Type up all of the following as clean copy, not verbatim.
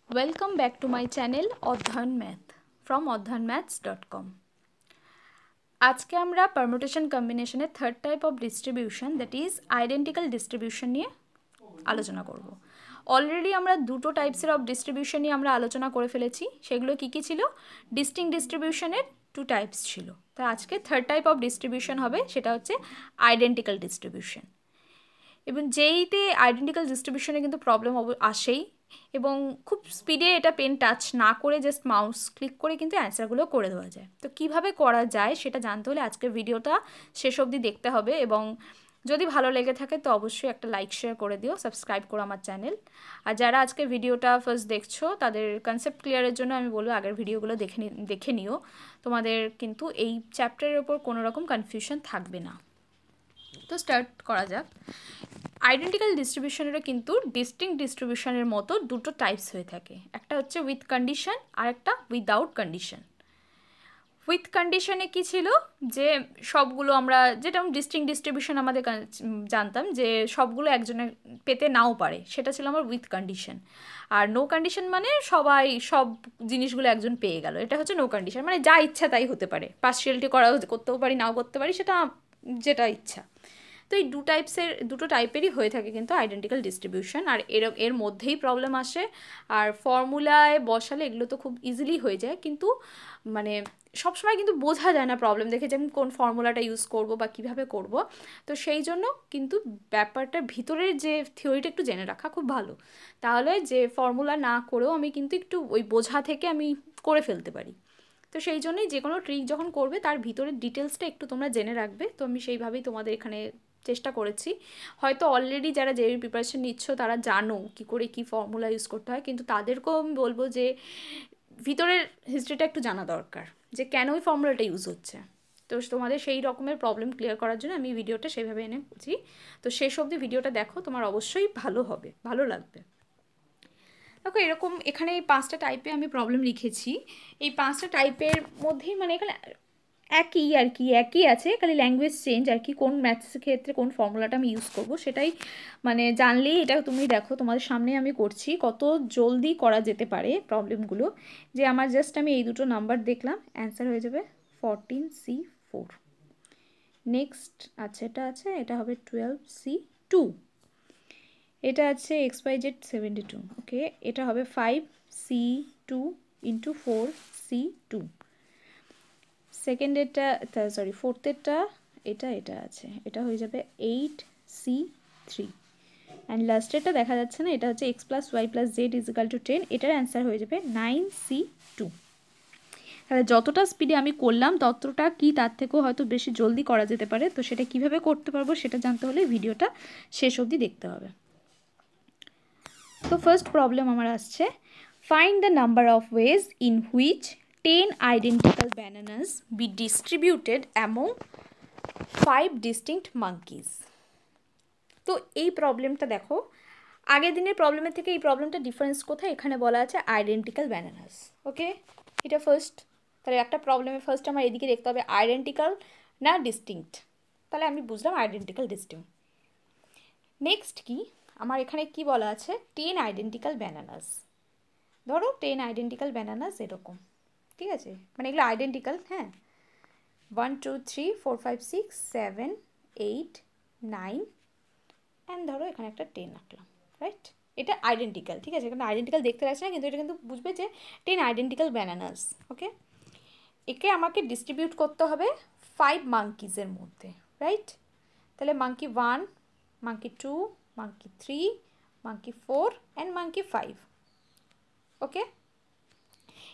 Welcome back to my channel Odhyan Math from odhyanmaths.com. আজকে আমরা permutation কম্বিনেশনের third type of distribution that is identical distribution নিয়ে আলোচনা করব। অলরেডি আমরা দুটো টাইপসের অফ ডিস্ট্রিবিউশন নিয়ে আমরা আলোচনা করে ফেলেছি। সেগুলো কী কী ছিল? ডিস্টিংক্ট ডিস্ট্রিবিউশনের টু টাইপস ছিল। তো আজকে থার্ড টাইপ অফ ডিস্ট্রিবিউশন হবে, সেটা হচ্ছে আইডেন্টিক্যাল ডিস্ট্রিবিউশন। এবং যেইতে আইডেন্টিক্যাল ডিস্ট্রিবিউশনে কিন্তু প্রবলেম আসেই, এবং খুব স্পিডে এটা পেন টাচ না করে জাস্ট মাউস ক্লিক করে কিন্তু অ্যান্সারগুলো করে দেওয়া যায়। তো কিভাবে করা যায় সেটা জানতে হলে আজকের ভিডিওটা শেষ অবধি দেখতে হবে, এবং যদি ভালো লেগে থাকে তো অবশ্যই একটা লাইক শেয়ার করে দিও, সাবস্ক্রাইব করো আমার চ্যানেল। আর যারা আজকে ভিডিওটা ফার্স্ট দেখছো তাদের কনসেপ্ট ক্লিয়ারের জন্য আমি বলবো আগের ভিডিওগুলো দেখে নিও, তোমাদের কিন্তু এই চ্যাপ্টারের ওপর কোনো রকম কনফিউশন থাকবে না। তো স্টার্ট করা যাক। আইডেন্টিক্যাল ডিস্ট্রিবিউশনেরও কিন্তু ডিস্টিংক্ট ডিস্ট্রিবিউশনের মতো দুটো টাইপস হয়ে থাকে, একটা হচ্ছে উইথ কন্ডিশন আর একটা উইদাউট কন্ডিশন। উইথ কন্ডিশনে কি ছিল যে সবগুলো আমরা যেটা ডিস্টিংক্ট ডিস্ট্রিবিউশন আমাদের জানতাম যে সবগুলো একজনে পেতে নাও পারে, সেটা ছিল আমার উইথ কন্ডিশন। আর নো কন্ডিশন মানে সবাই সব জিনিসগুলো একজন পেয়ে গেল, এটা হচ্ছে নো কন্ডিশন, মানে যা ইচ্ছা তাই হতে পারে, পার্সিয়ালিটি করতেও পারি নাও করতে পারি, সেটা যেটা ইচ্ছা। তো এই দুটো টাইপেরই হয়ে থাকে কিন্তু আইডেন্টিক্যাল ডিস্ট্রিবিউশন। আর এর মধ্যেই প্রবলেম আসে, আর ফর্মুলায় বসালে এগুলো তো খুব ইজিলি হয়ে যায়, কিন্তু মানে সবসময় কিন্তু বোঝা যায় না প্রবলেম দেখে যে আমি কোন ফর্মুলাটা ইউজ করব বা কিভাবে করব। তো সেই জন্য কিন্তু ব্যাপারটার ভিতরের যে থিওরিটা একটু জেনে রাখা খুব ভালো, তাহলে যে ফর্মুলা না করেও আমি কিন্তু একটু ওই বোঝা থেকে আমি করে ফেলতে পারি। তো সেই জন্যই যে কোনো ট্রিক যখন করবে তার ভিতরের ডিটেলসটা একটু তোমরা জেনে রাখবে। তো আমি সেইভাবেই তোমাদের এখানে চেষ্টা করেছি। হয়তো অলরেডি যারা জেইর প্রিপারেশন নিচ্ছ তারা জানো কী করে কী ফর্মুলা ইউজ করতে হয়, কিন্তু তাদেরকেও আমি বলবো যে ভিতরের হিস্ট্রিটা একটু জানা দরকার, যে কেন ওই ফর্মুলাটা ইউজ হচ্ছে। তো তোমাদের সেই রকমের প্রবলেম ক্লিয়ার করার জন্য আমি ভিডিওটা সেইভাবে এনেছি। তো শেষ অবধি ভিডিওটা দেখো, তোমার অবশ্যই ভালো হবে, ভালো লাগবে। দেখো এরকম এখানে এই 5টা টাইপে আমি প্রবলেম লিখেছি। এই 5টা টাইপের মধ্যেই মানে এখানে একই আছে, খালি ল্যাঙ্গুয়েজ চেঞ্জ আর কি। কোন ম্যাথসের ক্ষেত্রে কোন ফর্মুলাটা আমি ইউজ করব সেটাই মানে জানলেই এটা তুমি দেখো তোমাদের সামনে আমি করছি, কত জলদি করা যেতে পারে প্রবলেমগুলো। যে আমার জাস্ট আমি এই দুটো নাম্বার দেখলাম, অ্যান্সার হয়ে যাবে 14C4। নেক্সট আচ্ছা এটা হবে 12C2। এটা আছে XYZ 72। ওকে, এটা হবে 5C2 × 4C2। সেকেন্ডেরটা ফোর্থেরটা এটা আছে, এটা হয়ে যাবে 8C3। অ্যান্ড লাস্টেরটা দেখা যাচ্ছে না, এটা হচ্ছে x + y + z = 10। এটার অ্যান্সার হয়ে যাবে 9C2। তাহলে যতটা স্পিডে আমি করলাম ততটা কি তার থেকেও হয়তো বেশি জলদি করা যেতে পারে। তো সেটা কিভাবে করতে পারবো সেটা জানতে হলে ভিডিওটা শেষ অবধি দেখতে হবে। তো ফার্স্ট প্রবলেম আমার আসছে, find the number of ways in which 10 identical bananas be distributed among 5 distinct monkeys। তো এই প্রবলেমটা দেখো, আগের দিনের প্রবলেমের থেকে এই প্রবলেমটা ডিফারেন্স কোথায়? এখানে বলা আছে আইডেন্টিক্যাল ব্যানানাস। ওকে, এটা ফার্স্ট। তাহলে একটা প্রবলেমে ফার্স্ট আমার এদিকে দেখতে হবে আইডেন্টিক্যাল না ডিস্টিংক্ট। তাহলে আমি বুঝলাম আইডেন্টিক্যাল ডিস্টিংক্ট। নেক্সট কি আমার এখানে কি বলা আছে? 10 আইডেন্টিক্যাল ব্যানানাস। ধরো 10 আইডেন্টিক্যাল ব্যানানাস এরকম, ঠিক আছে, মানে এগুলো আইডেন্টিক্যাল। হ্যাঁ, 1 2 3 4 5 6 7 8 9 অ্যান্ড ধরো এখানে একটা 10 রাখলাম, রাইট? এটা আইডেন্টিক্যাল, ঠিক আছে। এখানে আইডেন্টিক্যাল দেখতে লাগছে না, কিন্তু এটা কিন্তু বুঝবে যে 10 আইডেন্টিক্যাল ব্যানানাস। ওকে, একে আমাকে ডিস্ট্রিবিউট করতে হবে 5 মাঙ্কিজের মধ্যে, রাইট? তাহলে monkey 1, monkey 2, monkey 3, monkey 4 and monkey 5। ওকে,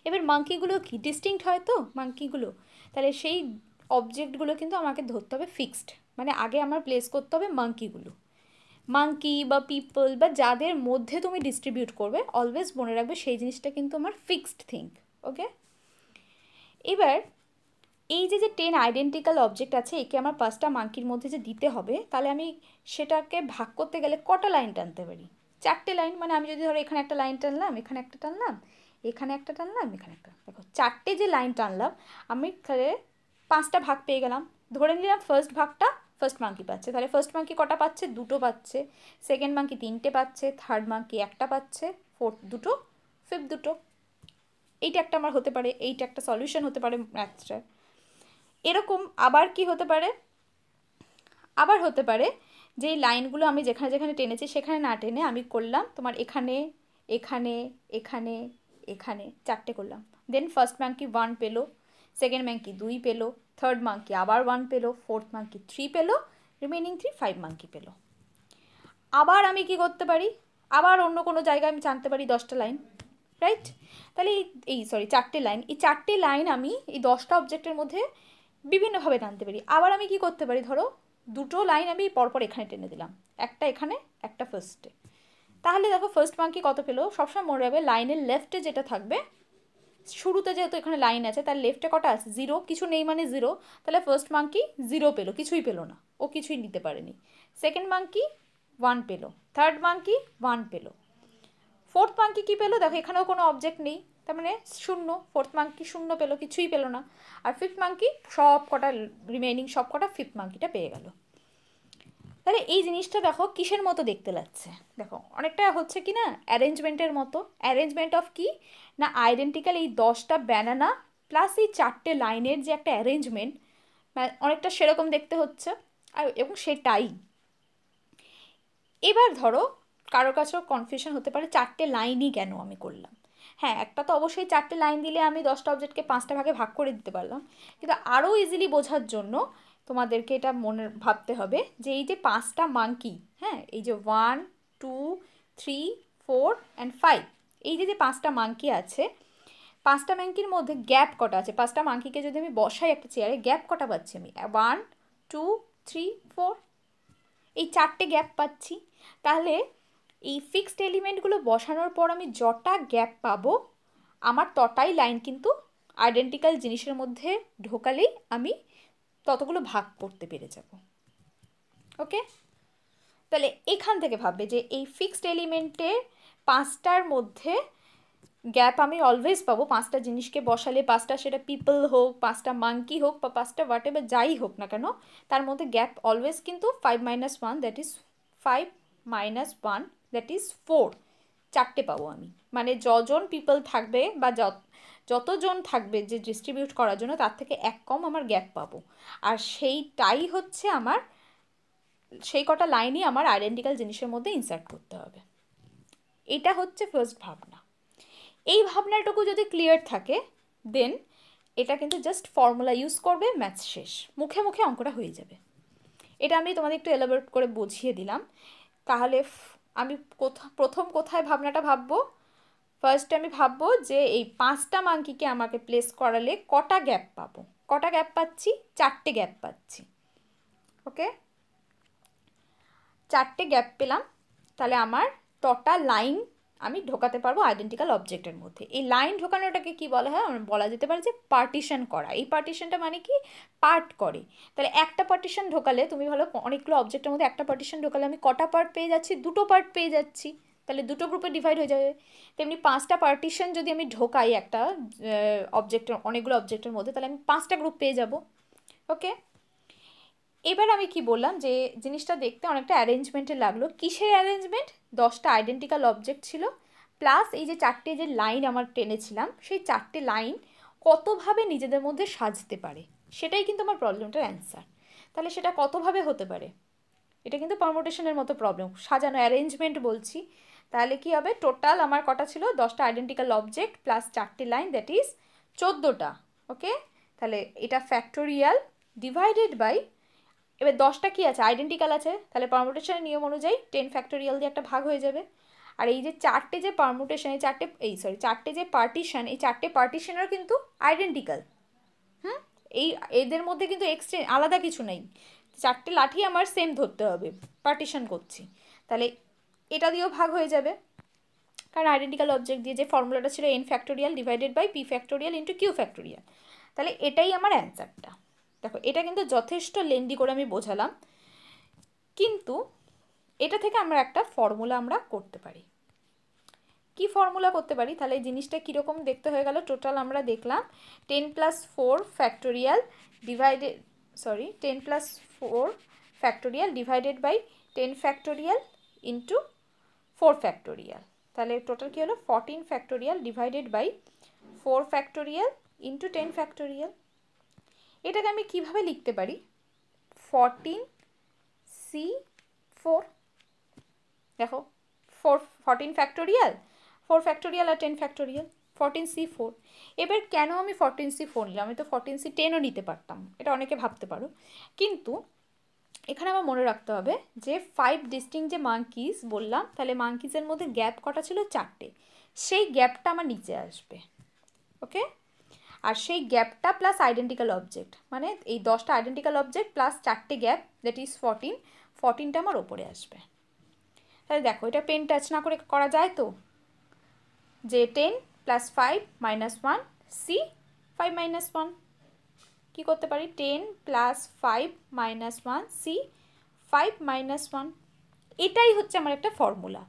এবার মাঙ্কিগুলো কি ডিস্টিংক্ট হয় তো মাঙ্কিগুলো, তাহলে সেই অবজেক্টগুলো কিন্তু আমাকে ধরতে হবে ফিক্সড, মানে আগে আমার প্লেস করতে হবে মাঙ্কিগুলো। মাঙ্কি বা পিপল বা যাদের মধ্যে তুমি ডিস্ট্রিবিউট করবে অলওয়েজ মনে রাখবে সেই জিনিসটা কিন্তু আমার ফিক্সড থিং। ওকে, এবার এই যে 10 আইডেন্টিক্যাল অবজেক্ট আছে, একে আমার 5টা মাঙ্কির মধ্যে যে দিতে হবে, তাহলে আমি সেটাকে ভাগ করতে গেলে কটা লাইন টানতে পারি? 4টে লাইন। মানে আমি যদি ধরো এখানে একটা লাইন টানলাম, এখানে একটা টানলাম, এখানে একটা টানলাম, এখানে একটা, দেখো 4টে যে লাইন টানলাম আমি, তাহলে 5টা ভাগ পেয়ে গেলাম। ধরে নিলাম ফার্স্ট ভাগটা ফার্স্ট মাঙ্কি পাচ্ছে, তাহলে ফার্স্ট মাঙ্কি কটা পাচ্ছে? 2টো পাচ্ছে। সেকেন্ড মাঙ্কি 3টে পাচ্ছে, থার্ড মাঙ্কি 1টা পাচ্ছে, ফোর্থ 2টো, ফিফথ দুটো। এইটা একটা আমার হতে পারে, এইটা একটা সলিউশন হতে পারে ম্যাথসটার। এরকম আবার কি হতে পারে, আবার হতে পারে যে এই লাইনগুলো আমি যেখানে যেখানে টেনেছি সেখানে না টেনে আমি করলাম তোমার এখানে এখানে এখানে এখানে 4টে করলাম। দেন ফার্স্ট মাঙ্কি 1 পেলো, সেকেন্ড মাঙ্কি 2 পেলো, থার্ড মাঙ্কি আবার 1 পেলো, ফোর্থ মাঙ্কি 3 পেলো, রিমেনিং 3 5 মাঙ্কি পেলো। আবার আমি কি করতে পারি, আবার অন্য কোনো জায়গায় আমি জানতে পারি 10টা লাইন, রাইট? তাহলে এই 4টে লাইন, এই 4টে লাইন আমি এই 10টা অবজেক্টের মধ্যে বিভিন্নভাবে টানতে পারি। আবার আমি কি করতে পারি, ধরো দুটো লাইন আমি পরপর এখানে টেনে দিলাম, একটা এখানে একটা ফার্স্টে। তাহলে দেখো ফার্স্ট মাঙ্কি কত পেলো, সবসময় মনে রাখবে লাইনের লেফটে যেটা থাকবে, শুরুতে যেহেতু এখানে লাইন আছে তার লেফটে কটা আছে, 0, কিছু নেই মানে 0, তাহলে ফার্স্ট মাঙ্কি 0 পেলো, কিছুই পেলো না, ও কিছুই নিতে পারেনি। সেকেন্ড মাঙ্কি 1 পেলো, থার্ড মাঙ্কি 1 পেলো, ফোর্থ মাঙ্কি কী পেলো, দেখো এখানেও কোনো অবজেক্ট নেই, তার মানে 0, ফোর্থ মাঙ্কি 0 পেলো, কিছুই পেলো না। আর ফিফথ মাঙ্কি সব কটা রিমেইনিং সব কটা ফিফথ মাঙ্কিটা পেয়ে গেল। তাহলে এই জিনিসটা দেখো কিসের মতো দেখতে লাগছে, দেখো অনেকটা হচ্ছে কি না অ্যারেঞ্জমেন্টের মতো। অ্যারেঞ্জমেন্ট অফ কি না, আইডেন্টিক্যাল এই 10টা ব্যানানা প্লাস এই 4টে লাইনের যে একটা অ্যারেঞ্জমেন্ট, অনেকটা সেরকম দেখতে হচ্ছে। আর এবং সেটাই এবার ধরো কারোর কাছেও কনফিউশন হতে পারে 4টে লাইনই কেন আমি করলাম। হ্যাঁ, একটা তো অবশ্যই 4টে লাইন দিলে আমি 10টা অবজেক্টকে 5টা ভাগে ভাগ করে দিতে পারলাম, কিন্তু আরও ইজিলি বোঝার জন্য তোমাদেরকে এটা মনে ভাবতে হবে যে এই যে 5টা মাঙ্কি, হ্যাঁ এই যে 1 2 3 4 অ্যান্ড 5, এই যে 5টা মাঙ্কি আছে, 5টা মাঙ্কির মধ্যে গ্যাপ কটা আছে, 5টা মাঙ্কিকে যদি আমি বসাই একটা চেয়ারে, গ্যাপ কটা পাচ্ছি আমি, 1 2 3 4, এই 4টে গ্যাপ পাচ্ছি। তাহলে এই ফিক্সড এলিমেন্টগুলো বসানোর পর আমি যটা গ্যাপ পাবো আমার তটাই লাইন কিন্তু আইডেন্টিক্যাল জিনিসের মধ্যে ঢোকালেই আমি ততগুলো ভাগ করতে পেরে যাব। ওকে, তাহলে এখান থেকে ভাববে যে এই ফিক্সড এলিমেন্টের 5টার মধ্যে গ্যাপ আমি অলওয়েজ পাবো, 5টা জিনিসকে বসালে, 5টা সেটা পিপল হোক, 5টা মাঙ্কি হোক, বা 5টা হোয়াট এভার যাই হোক না কেন, তার মধ্যে গ্যাপ অলওয়েজ কিন্তু 5 - 1 দ্যাট ইজ 5 - 1 দ্যাট ইজ 4, 4টে পাবো আমি। মানে যজন পিপল থাকবে বা যতজন থাকবে যে ডিস্ট্রিবিউট করার জন্য তার থেকে এক কম আমার গ্যাপ পাবো, আর সেইটাই হচ্ছে আমার, সেই কটা লাইনই আমার আইডেন্টিক্যাল জিনিসের মধ্যে ইনসার্ট করতে হবে। এটা হচ্ছে ফার্স্ট ভাবনা। এই ভাবনাটুকু যদি ক্লিয়ার থাকে দেন এটা কিন্তু জাস্ট ফর্মুলা ইউজ করবে, ম্যাথস শেষ, মুখে মুখে অঙ্কটা হয়ে যাবে। এটা আমি তোমাদের একটু এলাবোরেট করে বুঝিয়ে দিলাম। তাহলে আমি প্রথম কোথায় ভাবনাটা ভাববো, ফার্স্ট আমি ভাববো যে এই 5টা মাঙ্কিকে আমাকে প্লেস করালে কটা গ্যাপ পাবো, কটা গ্যাপ পাচ্ছি, 4টে গ্যাপ পাচ্ছি। ওকে, 4টে গ্যাপ পেলাম, তাহলে আমার টোটাল লাইন আমি ঢোকাতে পারবো আইডেন্টিক্যাল অবজেক্টের মধ্যে। এই লাইন ঢোকানোটাকে কি বলা হয়, বলা যেতে পারে যে পার্টিশন করা। এই পার্টিশনটা মানে কি, পার্ট করে। তাহলে একটা পার্টিশন ঢোকালে তুমি ভালো, অনেকগুলো অবজেক্টের মধ্যে একটা পার্টিশন ঢোকালে আমি কটা পার্ট পেয়ে যাচ্ছি, 2টো পার্ট পেয়ে যাচ্ছি, তাহলে 2টো গ্রুপে ডিভাইড হয়ে যাবে। তেমনি 5টা পার্টিশন যদি আমি ঢোকাই একটা অবজেক্টের, অনেকগুলো অবজেক্টের মধ্যে, তাহলে আমি 5টা গ্রুপ পেয়ে যাব। ওকে, এবার আমি কি বললাম যে জিনিসটা দেখতে অনেকটা অ্যারেঞ্জমেন্টে লাগলো। কিসের অ্যারেঞ্জমেন্ট, 10টা আইডেন্টিক্যাল অবজেক্ট ছিল প্লাস এই যে 4টে যে লাইন আমার টেনেছিলাম, সেই 4টে লাইন কতভাবে নিজেদের মধ্যে সাজতে পারে, সেটাই কিন্তু আমার প্রবলেমটার অ্যান্সার। তাহলে সেটা কতভাবে হতে পারে, এটা কিন্তু পারমুটেশনের মতো প্রবলেম, সাজানো অ্যারেঞ্জমেন্ট বলছি। তাহলে কি হবে, টোটাল আমার কটা ছিল, 10টা আইডেন্টিক্যাল অবজেক্ট প্লাস 4টে লাইন, দ্যাট ইজ 14টা। ওকে, তাহলে এটা ফ্যাক্টোরিয়াল ডিভাইডেড বাই, এবার 10টা কি আছে, আইডেন্টিক্যাল আছে, তাহলে পারমুটেশনের নিয়ম অনুযায়ী 10 ফ্যাক্টোরিয়াল দিয়ে একটা ভাগ হয়ে যাবে। আর এই যে 4টে যে পারমুটেশন, এই 4টে যে পার্টিশন, এই 4টে পার্টিশনেরও কিন্তু আইডেন্টিক্যাল। এই এদের মধ্যে কিন্তু এক্সচেঞ্জ আলাদা কিছু নেই, 4টে লাঠি আমার সেম ধরতে হবে, পার্টিশন করছি, তাহলে এটা দিয়েও ভাগ হয়ে যাবে, কারণ আইডেন্টিক্যাল অবজেক্ট দিয়ে যে ফর্মুলাটা ছিল n factorial divided by p factorial into q factorial. তাহলে এটাই আমার অ্যান্সারটা। দেখো এটা কিন্তু যথেষ্ট লেন্দি করে আমি বোঝালাম, কিন্তু এটা থেকে আমরা একটা ফর্মুলা আমরা করতে পারি। কি ফর্মুলা করতে পারি, তাহলে এই জিনিসটা কীরকম দেখতে হয়ে গেল, টোটাল আমরা দেখলাম 10 + 4 factorial divided 10 + 4 factorial divided by 10 factorial into 4 factorial. তাহলে টোটাল কী হলো 14 factorial divided by 4 factorial into 10 factorial. এটাকে আমি কিভাবে লিখতে পারি 14C4 দেখো 14 ফ্যাক্টোরিয়াল 4 ফ্যাক্টোরিয়াল আর 10 ফ্যাক্টোরিয়াল 14C4। এবার কেন আমি 14C4 নিলাম, আমি তো 14C10ও নিতে পারতাম, এটা অনেকে ভাবতে পারো, কিন্তু এখানে আমার মনে রাখতে হবে যে 5 ডিস্টিংক্ট যে মাঙ্কিজ বললাম, তাহলে মাঙ্কিজের মধ্যে গ্যাপ কটা ছিল 4টে, সেই গ্যাপটা আমার নিচে আসবে। ওকে, আর সেই গ্যাপটা প্লাস আইডেন্টিক্যাল অবজেক্ট, মানে এই 10টা আইডেন্টিক্যাল অবজেক্ট প্লাস 4টে গ্যাপ, দ্যাট ইজ 14টা আমার ওপরে আসবে। তাহলে দেখো এটা পেন টাচ না করে করা যায় তো, যে 10 প্লাস 5 মাইনাস 1 সি 5 মাইনাস 1, কী করতে পারি 10 প্লাস 5 মাইনাস 1 সি 5 মাইনাস 1। এটাই হচ্ছে আমার একটা ফর্মুলা,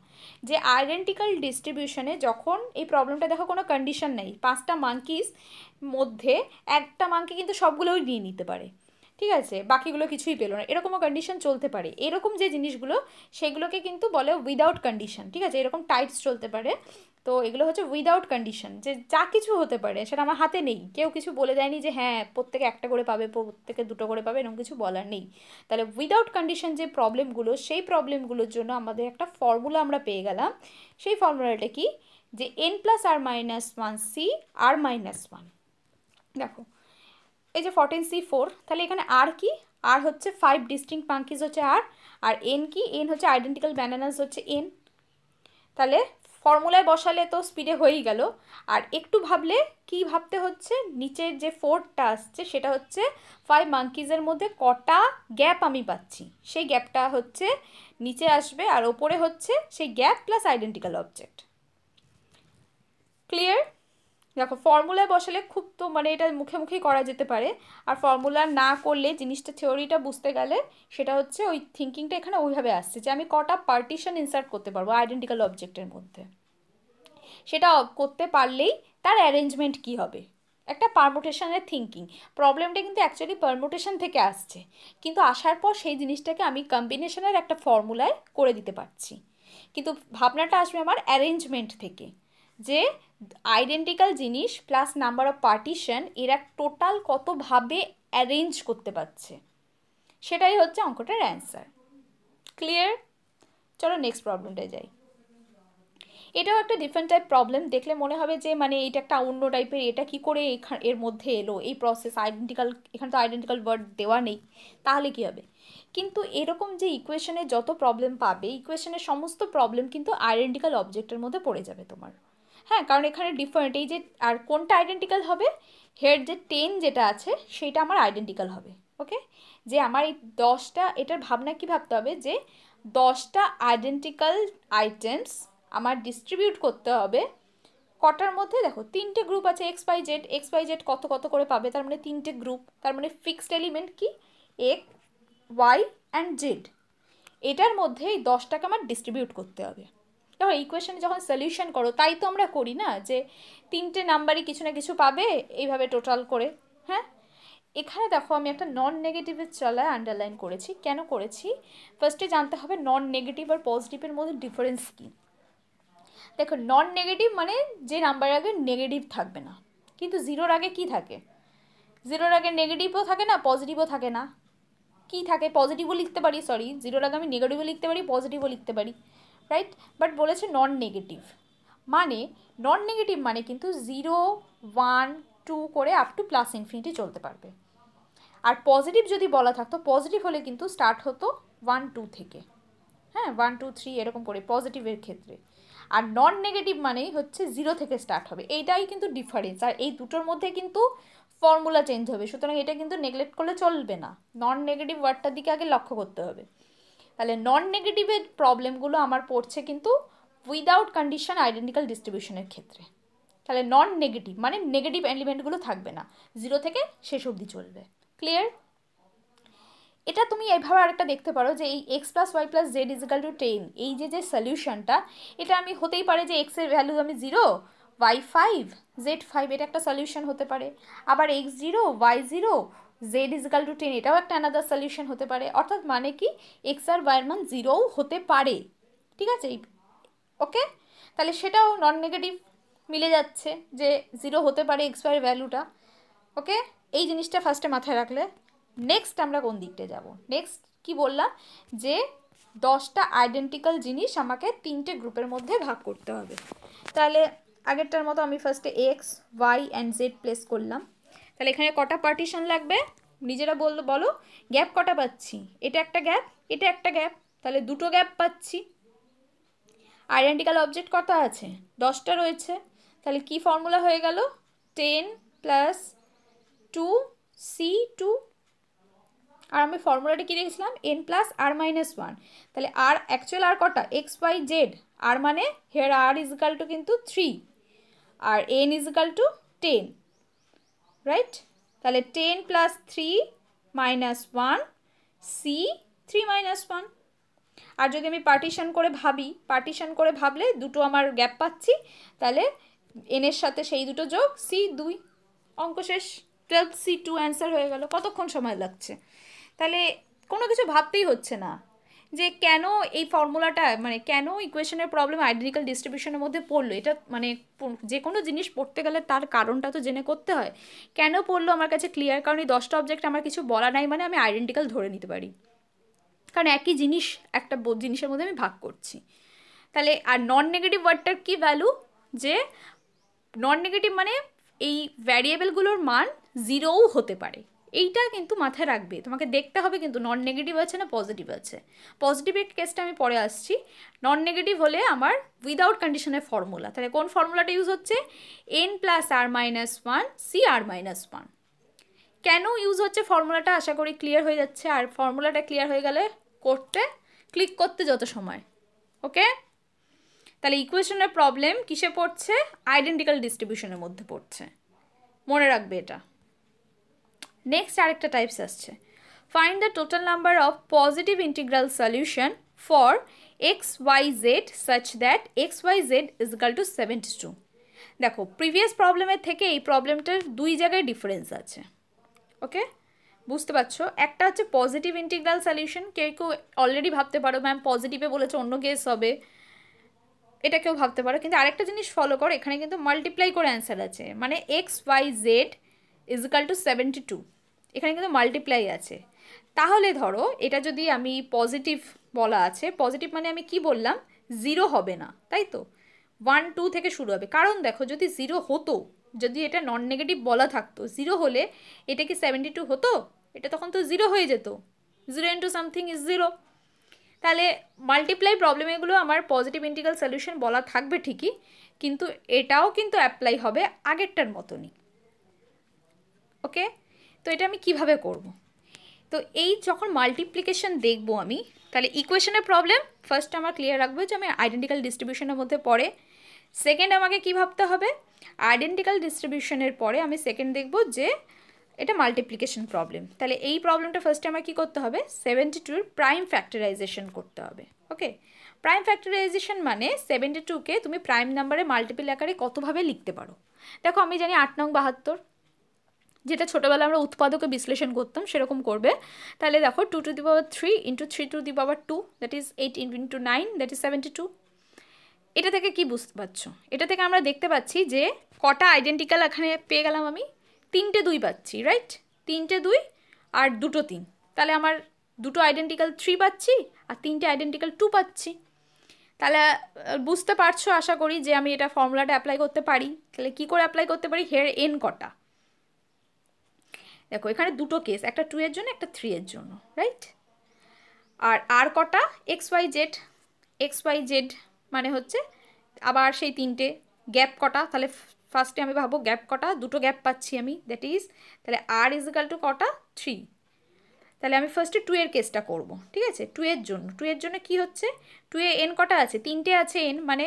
যে আইডেন্টিক্যাল ডিস্ট্রিবিউশনে যখন এই প্রবলেমটা দেখো কোনো কন্ডিশন নেই, 5টা মাঙ্কিস মধ্যে একটা মাঙ্কি কিন্তু সবগুলোই নিয়ে নিতে পারে, ঠিক আছে, বাকিগুলো কিছুই পেলো না, এরকমও কন্ডিশন চলতে পারে। এরকম যে জিনিসগুলো সেগুলোকে কিন্তু বলে উইদাউট কন্ডিশন, ঠিক আছে, এরকম টাইপস চলতে পারে। তো এগুলো হচ্ছে উইদাউট কন্ডিশন, যে যা কিছু হতে পারে সেটা আমার হাতে নেই, কেউ কিছু বলে দেয়নি যে হ্যাঁ প্রত্যেকে একটা করে পাবে, প্রত্যেকে দুটো করে পাবে, এরকম কিছু বলার নেই। তাহলে উইদাউট কন্ডিশন যে প্রবলেমগুলো, সেই প্রবলেমগুলোর জন্য আমাদের একটা ফর্মুলা আমরা পেয়ে গেলাম। সেই ফর্মুলাটা কি, যে n plus r minus 1 C r minus 1। দেখো এই যে 14C4, তাহলে এখানে আর কি, আর হচ্ছে 5 ডিস্টিংক্ট মাঙ্কিজ হচ্ছে আর এন কি, এন হচ্ছে আইডেন্টিক্যাল ব্যানানাস হচ্ছে এন। তাহলে ফর্মুলায় বসালে তো স্পিডে হয়েই গেল, আর একটু ভাবলে কি ভাবতে হচ্ছে, নিচের যে 4টা আসছে সেটা হচ্ছে 5 মাঙ্কিজের মধ্যে কটা গ্যাপ আমি পাচ্ছি, সেই গ্যাপটা হচ্ছে নিচে আসবে, আর ওপরে হচ্ছে সেই gap plus identical object. Clear? দেখো ফর্মুলায় বসালে খুব তো মানে এটা মুখে মুখেই করা যেতে পারে, আর ফর্মুলা না করলে জিনিসটা থিওরিটা বুঝতে গেলে সেটা হচ্ছে ওই থিঙ্কিংটা এখানে ওইভাবে আসছে, যে আমি কটা পার্টিশন ইনসার্ট করতে পারবো আইডেন্টিক্যাল অবজেক্টের মধ্যে, সেটা করতে পারলেই তার অ্যারেঞ্জমেন্ট কি হবে, একটা পারমুটেশনের থিঙ্কিং। প্রবলেমটা কিন্তু অ্যাকচুয়ালি পারমুটেশন থেকে আসছে, কিন্তু আসার পর সেই জিনিসটাকে আমি কম্বিনেশনের একটা ফর্মুলায় করে দিতে পারছি, কিন্তু ভাবনাটা আসবে আমার অ্যারেঞ্জমেন্ট থেকে, যে আইডেন্টিক্যাল জিনিস প্লাস নাম্বার অফ পার্টিশন এরা টোটাল কতভাবে অ্যারেঞ্জ করতে পারছে, সেটাই হচ্ছে অঙ্কটার অ্যান্সার। ক্লিয়ার? চলো নেক্সট প্রবলেমটায় যাই। এটাও একটা ডিফারেন্ট টাইপ প্রবলেম, দেখলে মনে হবে যে মানে এটা একটা অন্য টাইপের, এটা কি করে এর মধ্যে এলো, এই প্রসেস আইডেন্টিক্যাল, এখানে তো আইডেন্টিক্যাল ওয়ার্ড দেওয়া নেই, তাহলে কি হবে। কিন্তু এরকম যে ইকুয়েশনে যত প্রবলেম পাবে, ইকুয়েশনের সমস্ত প্রবলেম কিন্তু আইডেন্টিক্যাল অবজেক্টের মধ্যে পড়ে যাবে তোমার। হ্যাঁ, কারণ এখানে ডিফারেন্ট, এই যে আর কোনটা আইডেন্টিক্যাল হবে, হেড যে 10 যেটা আছে সেইটা আমার আইডেন্টিক্যাল হবে। ওকে, যে আমার এই 10টা, এটার ভাবনা কি ভাবতে হবে, যে 10টা আইডেন্টিক্যাল আইটেমস আমার ডিস্ট্রিবিউট করতে হবে কটার মধ্যে, দেখো 3টে গ্রুপ আছে এক্স ওয়াই জেড কত কত করে পাবে, তার মানে 3টে গ্রুপ, তার মানে ফিক্সড এলিমেন্ট কি এক্স ওয়াই অ্যান্ড জেড, এটার মধ্যে এই 10টাকে আমার ডিস্ট্রিবিউট করতে হবে। দেখো ইকুয়েশনে যখন সলিউশন করো তাই তো আমরা করি না, যে 3টে নাম্বারই কিছু না কিছু পাবে এইভাবে টোটাল করে। হ্যাঁ, এখানে দেখো আমি একটা নন নেগেটিভের চলায় আন্ডারলাইন করেছি, কেন করেছি ফার্স্টে জানতে হবে নন নেগেটিভ আর পজিটিভের মধ্যে ডিফারেন্স কী। দেখো নন নেগেটিভ মানে যে নাম্বার আগে নেগেটিভ থাকবে না, কিন্তু জিরোর আগে কি থাকে, জিরোর আগে নেগেটিভও থাকে না পজিটিভও থাকে না, কি থাকে, পজিটিভও লিখতে পারি, সরি জিরোর আগে আমি নেগেটিভও লিখতে পারি পজিটিভও লিখতে পারি, রাইট, বাট বলেছে নন নেগেটিভ, মানে নন নেগেটিভ মানে কিন্তু 0 1 2 করে আপ টু প্লাস ইনফিনিটি চলতে পারবে। আর পজিটিভ যদি বলা থাকতো, পজিটিভ হলে কিন্তু স্টার্ট হতো 1 2 থেকে, হ্যাঁ 1 2 3 এরকম করে পজিটিভের ক্ষেত্রে। আর নন নেগেটিভ মানেই হচ্ছে 0 থেকে স্টার্ট হবে, এইটাই কিন্তু ডিফারেন্স, আর এই দুটোর মধ্যে কিন্তু ফর্মুলা চেঞ্জ হবে, সুতরাং এটা কিন্তু নেগলেক্ট করলে চলবে না, নন নেগেটিভ ওয়ার্ডটার দিকে আগে লক্ষ্য করতে হবে। তাহলে নন নেগেটিভের প্রবলেমগুলো আমার পড়ছে কিন্তু উইদাউট কন্ডিশন আইডেন্টিক্যাল ডিস্ট্রিবিউশনের ক্ষেত্রে। তাহলে নন নেগেটিভ মানে নেগেটিভ এলিমেন্টগুলো থাকবে না, 0 থেকে শেষ অবধি চলবে। ক্লিয়ার? এটা তুমি এইভাবে আরেকটা দেখতে পারো, যে এই x plus y plus z equal to 10, এই যে সলিউশনটা, এটা আমি হতেই পারে যে এক্সের ভ্যালু আমি 0 ওয়াই 5 জেড 5, এটা একটা সলিউশন হতে পারে, আবার x 0 y 0 z equal to 10, এটাও একটা অ্যানাদার সলিউশন হতে পারে, অর্থাৎ মানে কি এক্স আর ওয়াইয়ের মান 0ও হতে পারে, ঠিক আছে। ওকে, তাহলে সেটাও নন নেগেটিভ মিলে যাচ্ছে যে 0 হতে পারে এক্স ওয়াইয়ের ভ্যালুটা। ওকে, এই জিনিসটা ফার্স্টে মাথায় রাখলে। নেক্সট আমরা কোন দিকটা যাব? নেক্সট কি বললাম যে 10টা আইডেন্টিক্যাল জিনিস আমাকে 3টে গ্রুপের মধ্যে ভাগ করতে হবে। তাহলে আগেরটার মতো আমি ফার্স্টে x y and z place করলাম। তাহলে এখানে কটা পার্টিশন লাগবে নিজেরা বলো, গ্যাপ কটা পাচ্ছি? এটা একটা গ্যাপ, এটা একটা গ্যাপ, তাহলে দুটো গ্যাপ পাচ্ছি। আইডেন্টিক্যাল অবজেক্ট কত আছে? 10টা রয়েছে। তাহলে কি ফর্মুলা হয়ে গেল? 10 প্লাস 2c2, আর আমি ফর্মুলাটা কি রেখেছিলাম? n plus r minus 1। তাহলে আর অ্যাকচুয়াল আর কটা? X y Z. আর মানে here r is equal to কিন্তু 3 আর n is equal to 10, right? তাহলে 10 প্লাস 3 মাইনাস 1 সি 3 মাইনাস 1। আর যদি আমি পার্টিশন করে ভাবলে দুটো আমার গ্যাপ পাচ্ছি, তাহলে n এর সাথে সেই দুটো যোগ c2, অঙ্ক শেষ। 12c2 অ্যান্সার হয়ে গেল। কতক্ষণ সময় লাগছে? তাহলে কোনো কিছু ভাবতেই হচ্ছে না যে কেন এই ফর্মুলাটা, মানে কেন ইকুয়েশনের প্রবলেম আইডেন্টিক্যাল ডিস্ট্রিবিউশনের মধ্যে পড়লো। এটা মানে যে কোনো জিনিস পড়তে গেলে তার কারণটা তো জেনে করতে হয়। কেন পড়লো আমার কাছে ক্লিয়ার, কারণ এই 10টা অবজেক্ট আমার কিছু বলা নাই মানে আমি আইডেন্টিক্যাল ধরে নিতে পারি, কারণ একই জিনিস একটা জিনিসের মধ্যে আমি ভাগ করছি। তাহলে আর নন নেগেটিভ ওয়ার্ডটার কি ভ্যালু? যে নন নেগেটিভ মানে এই ভ্যারিয়েবলগুলোর মান 0ও হতে পারে। এইটা কিন্তু মাথায় রাখবে, তোমাকে দেখতে হবে কিন্তু নন নেগেটিভ আছে না পজিটিভ আছে। পজিটিভের কেসটা আমি পরে আসছি। নন নেগেটিভ হলে আমার উইদাউট কন্ডিশনের ফর্মুলা। তাহলে কোন ফর্মুলাটা ইউজ হচ্ছে? n plus r minus 1 C r minus 1। কেন ইউজ হচ্ছে ফর্মুলাটা আশা করি ক্লিয়ার হয়ে যাচ্ছে। আর ফর্মুলাটা ক্লিয়ার হয়ে গেলে ক্লিক করতে যত সময়। ওকে, তাহলে ইকুয়েশনের প্রবলেম কিসে পড়ছে? আইডেন্টিক্যাল ডিস্ট্রিবিউশনের মধ্যে পড়ছে, মনে রাখবে এটা। নেক্সট আরেকটা টাইপস আসছে, find the total number of positive integral solution for x y z such that x y z is equal to 72। দেখো প্রিভিয়াস প্রবলেমের থেকে এই প্রবলেমটার দুই জায়গায় ডিফারেন্স আছে। ওকে, বুঝতে পারছো? একটা হচ্ছে পজিটিভ ইন্টিগ্রাল সলিউশন। কেউ অলরেডি ভাবতে পারো ম্যাম পজিটিভে বলেছে অন্য কেস হবে, এটা কেউ ভাবতে পারো। কিন্তু আরেকটা জিনিস ফলো করো, এখানে কিন্তু মাল্টিপ্লাই করে অ্যান্সার আছে, মানে x y z is equal to 72, এখানে কিন্তু মাল্টিপ্লাই আছে। তাহলে ধরো এটা যদি আমি পজিটিভ বলা আছে, পজিটিভ মানে আমি কি বললাম? 0 হবে না, তাই তো? 1 2 থেকে শুরু হবে। কারণ দেখো যদি 0 হতো, যদি এটা নন নেগেটিভ বলা থাকতো, 0 হলে এটা কি 72 হতো? এটা তখন তো 0 হয়ে যেত। 0 ইন্টু সামথিং ইজ 0। তাহলে মাল্টিপ্লাই প্রবলেমগুলো আমার পজিটিভ ইন্টিগ্রাল সলিউশন বলা থাকবে ঠিকই, কিন্তু এটাও কিন্তু অ্যাপ্লাই হবে আগেরটার মতনই। ওকে, তো এটা আমি কিভাবে করব? তো এই যখন মাল্টিপ্লিকেশন দেখবো আমি, তাহলে ইকুয়েশনের প্রবলেম ফার্স্ট আমার ক্লিয়ার রাখবো যে আমি আইডেন্টিক্যাল ডিস্ট্রিবিউশনের মধ্যে পড়ে। সেকেন্ড আমাকে কি ভাবতে হবে? আইডেন্টিক্যাল ডিস্ট্রিবিউশনের পরে আমি সেকেন্ড দেখবো যে এটা মাল্টিপ্লিকেশন প্রবলেম। তাহলে এই প্রবলেমটা ফার্স্টে আমার কী করতে হবে? 72-এর প্রাইম ফ্যাক্টরাইজেশন করতে হবে। ওকে, প্রাইম ফ্যাক্টরাইজেশন মানে 72কে তুমি প্রাইম নাম্বারে মাল্টিপল আকারে কতভাবে লিখতে পারো। দেখো আমি জানি 8 নং 72, যেটা ছোটোবেলা আমরা উৎপাদকে বিশ্লেষণ করতাম সেরকম করবে। তাহলে দেখো 2 to the power 3 into 3 to the power 2, that is 8 into 9, that is 72। এটা থেকে কি বুঝতে পারছো? এটা থেকে আমরা দেখতে পাচ্ছি যে কটা আইডেন্টিক্যাল এখানে পেয়ে গেলাম আমি? 3টে 2 পাচ্ছি, রাইট? 3টে 2 আর 2টো 3, তাহলে আমার 2টো আইডেন্টিক্যাল 3 পাচ্ছি আর 3টে আইডেন্টিক্যাল 2 পাচ্ছি। তাহলে বুঝতে পারছো আশা করি যে আমি এটা ফর্মুলাটা অ্যাপ্লাই করতে পারি। তাহলে কি করে অ্যাপ্লাই করতে পারি? হেয়ার n কটা, দেখো এখানে দুটো কেস, একটা 2 এর জন্য একটা 3 এর জন্য, রাইট? আর কটা? এক্স ওয়াই জেড মানে হচ্ছে আবার সেই 3টে। গ্যাপ কটা? তাহলে ফার্স্টে আমি ভাববো গ্যাপ কটা, দুটো গ্যাপ পাচ্ছি আমি, দ্যাট ইজ তাহলে আর ইজ ইকাল টু কটা? 3। তাহলে আমি ফার্স্টে 2 এর কেসটা করব, ঠিক আছে? 2 এর জন্য কি হচ্ছে? 2 এ n কটা আছে? 3টে আছে n, মানে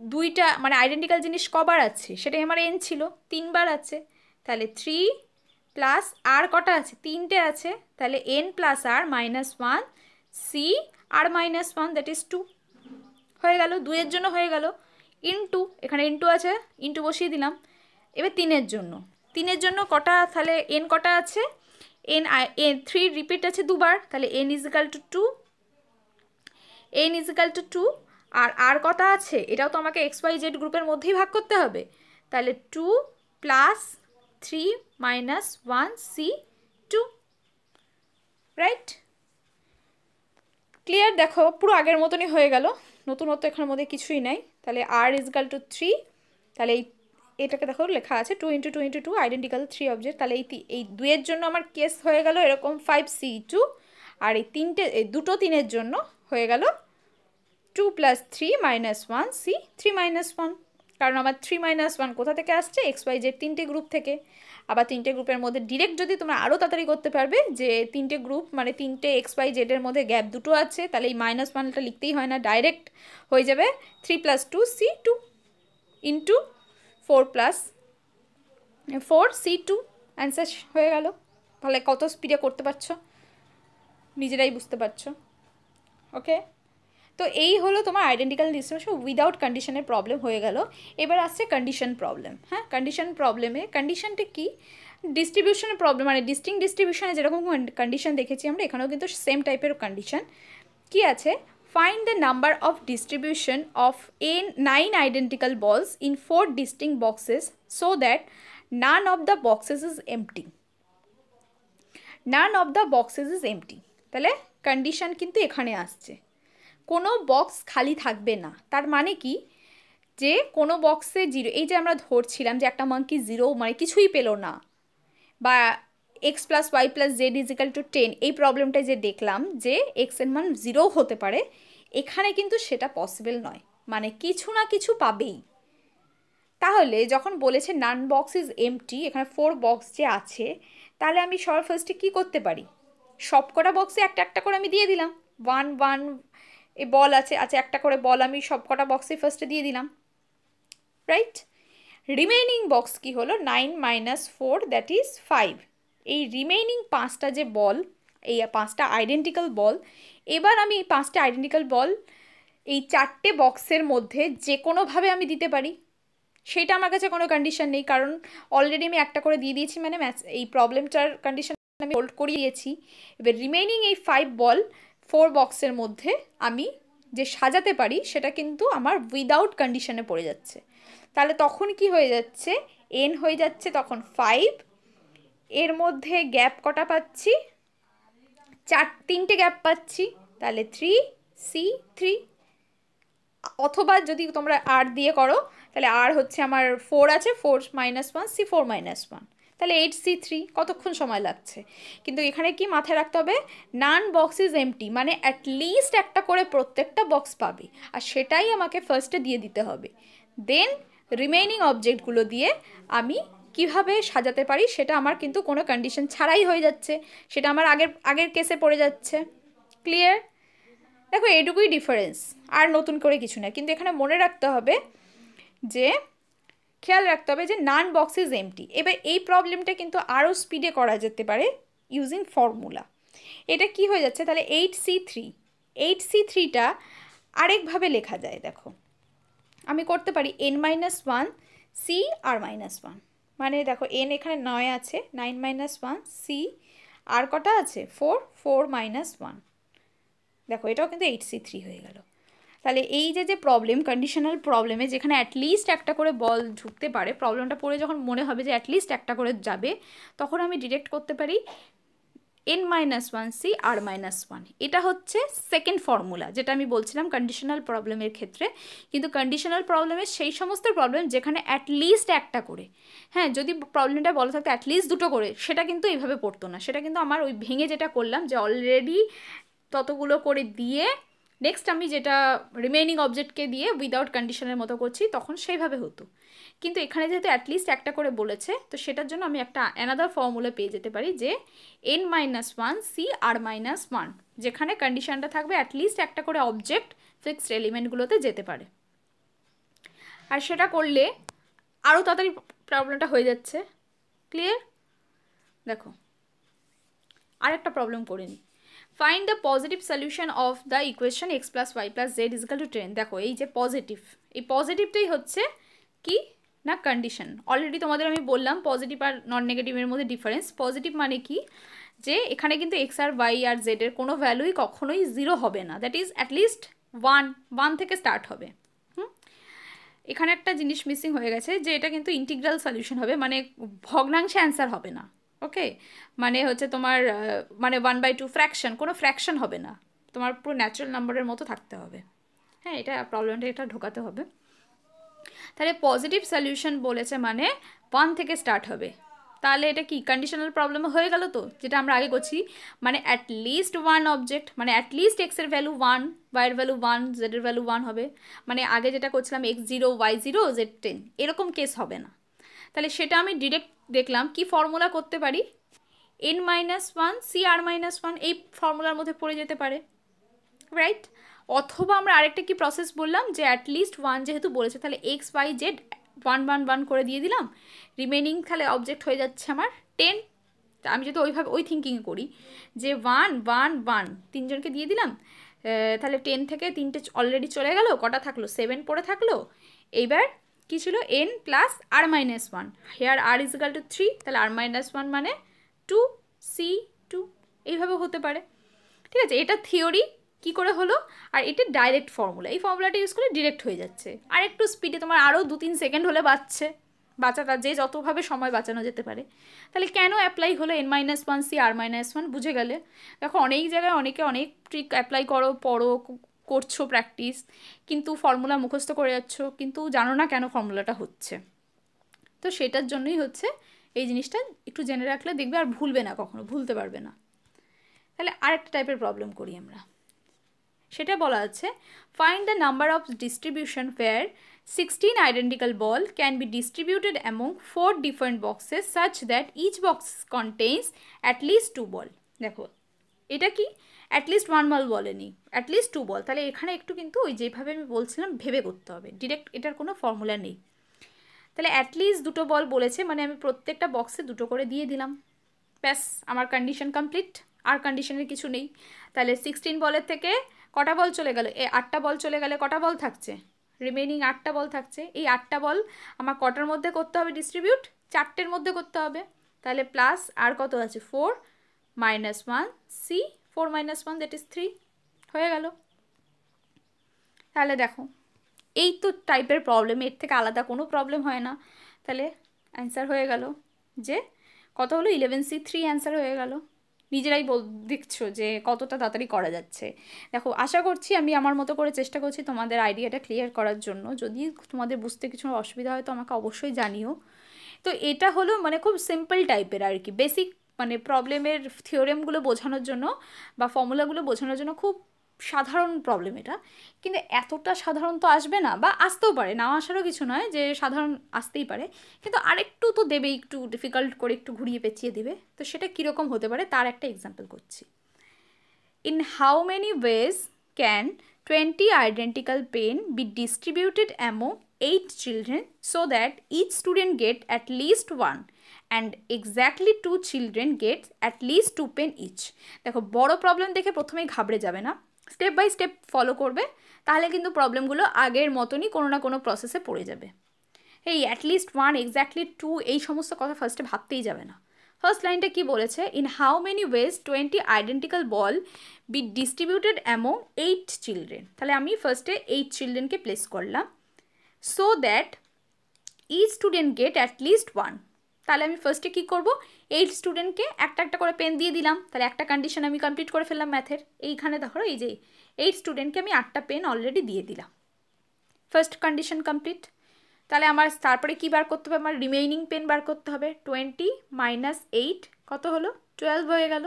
2টা মানে আইডেন্টিক্যাল জিনিস কবার আছে সেটাই আমার n ছিল, 3 বার আছে। তাহলে 3 প্লাস আর কটা আছে? 3টে আছে, তাহলে n plus r minus 1 C r minus 1, that is 2 হয়ে গেল। 2 এর জন্য হয়ে গেল। ইনটু, এখানে ইনটু আছে, ইনটু বসিয়ে দিলাম। এবার 3 এর জন্য কটা? তাহলে n কটা আছে? n 3 রিপিট আছে দুবার, তাহলে n is equal two 2, n is equal two 2। আর কটা আছে, এটাও তো আমাকে এক্স ওয়াই জেড গ্রুপের মধ্যেই ভাগ করতে হবে। তাহলে 2 + 3 - 1 C2, রাইট? ক্লিয়ার? দেখো পুরো আগের মতনই হয়ে গেল, নতুনত্ব এখানের মধ্যে কিছুই নাই। তাহলে r = 3, তাহলে এটাকে দেখো লেখা আছে 2 × 2 × 2 আইডেন্টিক্যাল 3 অবজেক্ট। তাহলে এই 2 এর জন্য আমার কেস হয়ে গেল এরকম 5C2, আর এই দুটো 3-এর জন্য হয়ে গেল 2 + 3 - 1 C3 - 1, কারণ আমার 3 - 1 কোথা থেকে আসছে, এক্স ওয়াই জেড 3টে গ্রুপ থেকে। আবার 3টে গ্রুপের মধ্যে ডিরেক্ট যদি তোমরা আরও তাড়াতাড়ি করতে পারবে যে 3টে গ্রুপ মানে 3টে এক্স ওয়াই জেডের মধ্যে গ্যাপ দুটো আছে, তাহলে এই -1টা লিখতেই হয় না, ডাইরেক্ট হয়ে যাবে 3 + 2 C2 × 4 + 4 C2, অ্যান্সার হয়ে গেল। তাহলে কত স্পিডে করতে পারছো নিজেরাই বুঝতে পারছো। ওকে, তো এই হলো তোমার আইডেন্টিক্যাল ডিস্ট্রিবিউশন উইদাউট কন্ডিশনের প্রবলেম হয়ে গেল। এবার আসছে কন্ডিশন প্রবলেম। হ্যাঁ, কন্ডিশন প্রবলেমে কন্ডিশনটা কি, ডিস্ট্রিবিউশনের প্রবলেম মানে ডিস্টিংক্ট ডিস্ট্রিবিউশনে যেরকম কন্ডিশন দেখেছি আমরা, এখানেও কিন্তু সেম টাইপের কন্ডিশন। কি আছে, find the number of distribution of 9 identical বলস in 4 distinct boxes so that none of the boxes is empty. None of the boxes is empty, তাহলে কন্ডিশন কিন্তু এখানে আসছে কোনো বক্স খালি থাকবে না। তার মানে কি, যে কোনো বক্সে 0, এই যে আমরা ধরছিলাম যে একটা মাঙ্কি 0 মানে কিছুই পেলো না, বা x + y + z = 10, এই প্রবলেমটায় যে দেখলাম যে x এর মান 0 হতে পারে, এখানে কিন্তু সেটা পসিবল নয়, মানে কিছু না কিছু পাবেই। তাহলে যখন বলেছে নান বক্স ইজ এমটি, এখানে 4 বক্স যে আছে, তাহলে আমি সবার ফার্স্টে কী করতে পারি, সবকটা বক্সে একটা একটা করে আমি দিয়ে দিলাম। 1 1 এই বল আছে, আচ্ছা একটা করে বল আমি সবকটা বক্সে ফার্স্টে দিয়ে দিলাম, রাইট? রিমেইনিং বক্স কি হলো, 9 - 4 দ্যাট ইজ 5। এই রিমেইনিং 5টা যে বল, এই 5টা আইডেন্টিক্যাল বল, এবার আমি এই 5টা আইডেন্টিক্যাল বল এই 4টে বক্সের মধ্যে যে কোনোভাবে আমি দিতে পারি, সেটা আমার কাছে কোনো কন্ডিশন নেই, কারণ অলরেডি আমি একটা করে দিয়ে দিয়েছি, মানে এই প্রবলেমটার কন্ডিশন আমি হোল্ড করিয়ে দিয়েছি। এবার রিমেইনিং এই 5 বল 4 বক্সের মধ্যে আমি যে সাজাতে পারি, সেটা কিন্তু আমার উইদাউট কন্ডিশনে পড়ে যাচ্ছে। তাহলে তখন কি হয়ে যাচ্ছে, n হয়ে যাচ্ছে তখন 5, এর মধ্যে গ্যাপ কটা পাচ্ছি, 3টে গ্যাপ পাচ্ছি, তাহলে 3C3, অথবা যদি তোমরা r দিয়ে করো, তাহলে r হচ্ছে আমার 4 আছে, 4 - 1 C4 - 1, তাহলে 8C3, কতক্ষণ সময় লাগছে। কিন্তু এখানে কি মাথায় রাখতে হবে, নান বক্স ইজ এমটি, মানে অ্যাটলিস্ট একটা করে প্রত্যেকটা বক্স পাবে, আর সেটাই আমাকে ফার্স্টে দিয়ে দিতে হবে। দেন রিমেইনিং অবজেক্টগুলো দিয়ে আমি কিভাবে সাজাতে পারি, সেটা আমার কিন্তু কোনো কন্ডিশন ছাড়াই হয়ে যাচ্ছে, সেটা আমার আগের কেসে পড়ে যাচ্ছে। ক্লিয়ার? দেখো এটুকুই ডিফারেন্স, আর নতুন করে কিছু না। কিন্তু এখানে মনে রাখতে হবে যে, খেয়াল রাখতে হবে যে নান বক্স ইজ এমটি। এবার এই প্রবলেমটা কিন্তু আরও স্পিডে করা যেতে পারে ইউজিং ফর্মুলা। এটা কি হয়ে যাচ্ছে, তাহলে 8C3টা আরেকভাবে লেখা যায়। দেখো আমি করতে পারি n - 1 C r - 1, মানে দেখো n এখানে 9 আছে, 9 - 1 C, আর কটা আছে 4 4 - 1, দেখো এটাও কিন্তু 8C3 হয়ে গেল। তাহলে এই যে প্রবলেম, কন্ডিশনাল প্রবলেমে যেখানে অ্যাটলিস্ট একটা করে বল ঢুকতে পারে, প্রবলেমটা পড়ে যখন মনে হবে যে অ্যাটলিস্ট একটা করে যাবে, তখন আমি ডিরেক্ট করতে পারি n - 1 C r - 1। এটা হচ্ছে সেকেন্ড ফর্মুলা, যেটা আমি বলছিলাম কন্ডিশনাল প্রবলেমের ক্ষেত্রে। কিন্তু কন্ডিশনাল প্রবলেমের সেই সমস্ত প্রবলেম যেখানে অ্যাটলিস্ট একটা করে, হ্যাঁ যদি প্রবলেমটা বলা থাকতো অ্যাটলিস্ট দুটো করে, সেটা কিন্তু এইভাবে পড়তো না। সেটা কিন্তু আমার ওই ভেঙে যেটা করলাম, যে অলরেডি ততগুলো করে দিয়ে নেক্সট আমি যেটা রিমেইনিং অবজেক্টকে দিয়ে উইদাউট কন্ডিশনের মতো করছি, তখন সেইভাবে হতো। কিন্তু এখানে যেহেতু অ্যাটলিস্ট একটা করে বলেছে, তো সেটার জন্য আমি একটা অ্যানাদার ফর্মুলা পেয়ে যেতে পারি, যে n - 1 C r - 1, যেখানে কন্ডিশনটা থাকবে অ্যাটলিস্ট একটা করে অবজেক্ট ফিক্সড এলিমেন্টগুলোতে যেতে পারে। আর সেটা করলে আরও তাড়াতাড়ি প্রবলেমটা হয়ে যাচ্ছে। ক্লিয়ার? দেখো আরেকটা প্রবলেম করে নিই। Find the positive solution of the equation x + y + z = 10। দেখো এই যে পজিটিভ, এই পজিটিভটাই হচ্ছে কি না কন্ডিশন। অলরেডি তোমাদের আমি বললাম পজিটিভ আর নন নেগেটিভের মধ্যে ডিফারেন্স। পজিটিভ মানে কি, যে এখানে কিন্তু x আর y আর z এর কোনো ভ্যালুই কখনোই 0 হবে না, দ্যাট ইজ অ্যাটলিস্ট ওয়ান থেকে স্টার্ট হবে। এখানে একটা জিনিস মিসিং হয়ে গেছে, যে এটা কিন্তু ইন্টিগ্রাল সলিউশন হবে, মানে ভগ্নাংশে অ্যান্সার হবে না। ওকে, মানে হচ্ছে তোমার মানে 1/2 ফ্র্যাকশন, কোনো ফ্র্যাকশন হবে না, তোমার পুরো ন্যাচারাল নাম্বারের মতো থাকতে হবে। হ্যাঁ, এটা প্রবলেমটা এটা ঢোকাতে হবে। তাহলে পজিটিভ সলিউশন বলেছে মানে 1 থেকে স্টার্ট হবে, তাহলে এটা কি কন্ডিশনাল প্রবলেম হয়ে গেল তো, যেটা আমরা আগে করছি, মানে অ্যাটলিস্ট ওয়ান অবজেক্ট, মানে অ্যাটলিস্ট এক্স এর ভ্যালু 1, ওয়াই এর ভ্যালু 1, জেড এর ভ্যালু 1 হবে। মানে আগে যেটা করছিলাম x0 y0 z10, এরকম কেস হবে না। তাহলে সেটা আমি ডিরেক্ট দেখলাম কি ফর্মুলা করতে পারি, n-1 cr-1, এই ফর্মুলার মধ্যে পড়ে যেতে পারে, রাইট? অথবা আমরা আরেকটা কি প্রসেস বললাম, যে অ্যাটলিস্ট 1 যেহেতু বলেছে, তাহলে এক্স ওয়াই জেড 1 করে দিয়ে দিলাম, রিমেনিং তাহলে অবজেক্ট হয়ে যাচ্ছে আমার 10। আমি যদি ওইভাবে ওই থিঙ্কিংয়ে করি যে 1 তিনজনকে দিয়ে দিলাম, তাহলে 10 থেকে 3টে অলরেডি চলে গেল, কটা থাকলো 7 পড়ে থাকলো। এইবার কী ছিল, n plus r-1, hair r = 3, তাহলে r-1 মানে 2 c2, এইভাবে হতে পারে। ঠিক আছে, এটা থিওরি কি করে হলো, আর এটা ডাইরেক্ট ফর্মুলা, এই ফর্মুলাটা ইউজ করে ডিরেক্ট হয়ে যাচ্ছে। আর একটু স্পিডে তোমার আরও 2-3 সেকেন্ড হলে বাঁচাটা যে যতভাবে সময় বাঁচানো যেতে পারে। তাহলে কেন অ্যাপ্লাই হলো n-1 c r-1, বুঝে গেলে। দেখো অনেক জায়গায় অনেকে অনেক ট্রিক অ্যাপ্লাই করছো প্র্যাকটিস, কিন্তু ফর্মুলা মুখস্থ করে যাচ্ছ, কিন্তু জানো না কেন ফর্মুলাটা হচ্ছে। তো সেটার জন্যই হচ্ছে এই জিনিসটা একটু জেনে রাখলে দেখবে আর ভুলবে না, কখনো ভুলতে পারবে না। তাহলে আরেকটা টাইপের প্রবলেম করি আমরা, সেটা বলা আছে find the number of distribution where 16 identical ball can be distributed among 4 different boxes such that each box contains at least 2 ball। দেখো এটা কি, অ্যাটলিস্ট 1 বল বলেনি, অ্যাটলিস্ট 2 বল। তাহলে এখানে একটু কিন্তু ওই যেভাবে আমি বলছিলাম ভেবে করতে হবে, ডিরেক্ট এটার কোনো ফর্মুলা নেই। তাহলে অ্যাটলিস্ট 2টো বল বলেছে, মানে আমি প্রত্যেকটা বক্সে 2টো করে দিয়ে দিলাম, ব্যাস আমার কন্ডিশন কমপ্লিট, আর কন্ডিশনের কিছু নেই। তাহলে 16 বলের থেকে কটা বল চলে গেল, 8টা বল চলে গেলে কটা বল থাকছে, রিমেনিং 8টা বল থাকছে। এই 8টা বল আমার কটার মধ্যে করতে হবে ডিস্ট্রিবিউট, 4টের মধ্যে করতে হবে। তাহলে প্লাস আর কত আছে 4 - 1 c, 4 - 1 দ্যাট ইজ 3, হয়ে গেল। তাহলে দেখো এই তো টাইপের প্রবলেম, এর থেকে আলাদা কোনো প্রবলেম হয় না। তাহলে অ্যান্সার হয়ে গেল যে কত হলো 11c 3 অ্যান্সার হয়ে গেল। নিজেরাই দেখছো যে কতটা তাড়াতাড়ি করা যাচ্ছে। দেখো আশা করছি আমি আমার মতো করে চেষ্টা করছি তোমাদের আইডিয়াটা ক্লিয়ার করার জন্য। যদি তোমাদের বুঝতে কিছু অসুবিধা হয় তো আমাকে অবশ্যই জানিও। তো এটা হলো মানে খুব সিম্পল টাইপের আর কি, বেসিক মানে প্রবলেমের থিওরেমগুলো বোঝানোর জন্য বা ফর্মুলাগুলো বোঝানোর জন্য খুব সাধারণ প্রবলেম এটা, কিন্তু এতটা সাধারণ তো আসবে না, বা আসতেও পারে, না আসারও কিছু নয়, যে সাধারণ আসতেই পারে, কিন্তু আরেকটু তো দেবে, একটু ডিফিকাল্ট করে একটু ঘুরিয়ে পেঁচিয়ে দেবে। তো সেটা কীরকম হতে পারে তার একটা এক্সাম্পল করছি। In how many wedge can 20 identical pen be distributed among 8 children so that each student get at least 1 and exactly 2 children get at least 2 pen each। দেখো বড় প্রবলেম দেখে প্রথমেই ঘাবড়ে যাবে না, স্টেপ বাই স্টেপ ফলো করবে, তাহলে কিন্তু প্রবলেমগুলো আগের মতনই কোনো না কোনো প্রসেসে পড়ে যাবে। এই অ্যাটলিস্ট 1 এক্স্যাক্টলি 2 এই সমস্ত কথা ফার্স্টে ভাবতেই যাবে না। ফার্স্ট লাইনটা কি বলেছে, in how many ways 20 identical ball be distributed among 8 children. তাহলে আমি ফার্স্টে 8 চিলড্রেনকে প্লেস করলাম, so that each student get at least 1। তাহলে আমি ফার্স্টে কী করবো, 8 স্টুডেন্টকে একটা একটা করে পেন দিয়ে দিলাম, তাহলে একটা কন্ডিশন আমি কমপ্লিট করে ফেললাম ম্যাথের। এইখানে ধরো এই যে 8 স্টুডেন্টকে আমি 8টা পেন অলরেডি দিয়ে দিলাম, ফার্স্ট কন্ডিশন কমপ্লিট। তাহলে আমার তারপরে কী বার করতে হবে, আমার রিমেইনিং পেন বার করতে হবে, 20 - 8 কত হলো 12 হয়ে গেল।